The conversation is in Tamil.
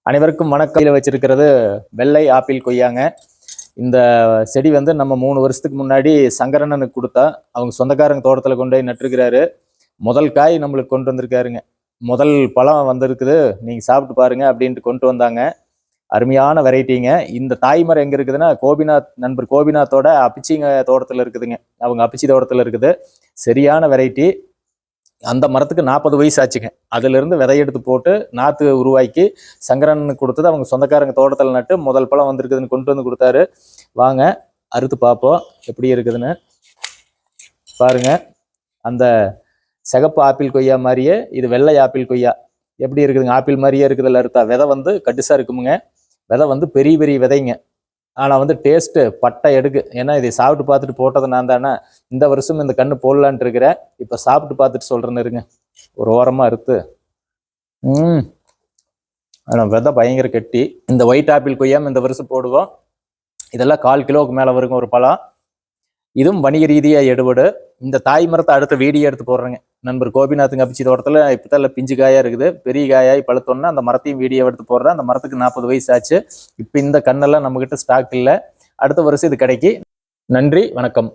அனைவருக்கும் வணக்கம். வச்சிருக்கிறது வெள்ளை ஆப்பிள் கொய்யாங்க. இந்த செடி வந்து நம்ம 3 வருஷத்துக்கு முன்னாடி சங்கரண்ணனுக்கு கொடுத்தா அவங்க சொந்தக்காரங்க தோட்டத்தில் கொண்டு போய் நட்டுருக்கிறாரு. முதல் காய் நம்மளுக்கு கொண்டு வந்திருக்காருங்க. முதல் பழம் வந்திருக்குது, நீங்க சாப்பிட்டு பாருங்க அப்படின்ட்டு கொண்டு வந்தாங்க. அருமையான வெரைட்டிங்க. இந்த தாய்மரம் எங்க இருக்குதுன்னா நண்பர் கோபிநாத்தோட அப்பிச்சிங்க தோட்டத்தில் இருக்குதுங்க. அவங்க அப்பிச்சி தோட்டத்தில் இருக்குது. சரியான வெரைட்டி. அந்த மரத்துக்கு 40 வயசு ஆச்சுங்க. அதிலிருந்து விதையெடுத்து போட்டு நாற்று உருவாக்கி சங்கரனுக்கு கொடுத்தது. அவங்க சொந்தக்காரங்க தோட்டத்தில் நட்டு முதல் பழம் வந்திருக்குதுன்னு கொண்டு வந்து கொடுத்தாரு. வாங்க அறுத்து பார்ப்போம் எப்படி இருக்குதுன்னு பாருங்க. அந்த சிகப்பு ஆப்பிள் கொய்யா மாதிரியே இது வெள்ளை ஆப்பிள் கொய்யா எப்படி இருக்குதுங்க, ஆப்பிள் மாதிரியே இருக்குதுல்ல. அறுத்தா விதை வந்து கட்டுசா இருக்குமுங்க. விதை வந்து பெரிய பெரிய விதைங்க. ஆனால் வந்து டேஸ்ட்டு பட்டை எடுக்கு. ஏன்னா இதை சாப்பிட்டு பார்த்துட்டு போட்டது நான் தானே. இந்த வருஷம் இந்த கண்ணு போடலான்ட்டு இருக்கிறேன். இப்போ சாப்பிட்டு பார்த்துட்டு சொல்கிறேன்னு இருங்க. ஒரு ஓரமாக அறுத்து ஆனால் விதை பயங்கர கெட்டி. இந்த ஒயிட் ஆப்பிள் கொய்யாம இந்த வருஷம் போடுவோம். இதெல்லாம் 1/4 கிலோவுக்கு மேலே வருங்க ஒரு பழம். இதுவும் வணிக ரீதியாக எடுபடு. இந்த தாய் மரத்தை அடுத்த வீடியோ எடுத்து போடுறேங்க. நண்பர் கோபிநாத்துங்க அப்பிச்சி தோட்டத்தில் இப்போதான் பிஞ்சு காயாக இருக்குது. பெரிய காயாகி பழுத்தோன்னா அந்த மரத்தையும் வீடியோ எடுத்து போடுறேன். அந்த மரத்துக்கு 40 வயசு ஆச்சு. இப்போ இந்த கண்ணெல்லாம் நம்மக்கிட்ட ஸ்டாக் இல்லை. அடுத்த வருஷம் இது கிடைக்கி. நன்றி, வணக்கம்.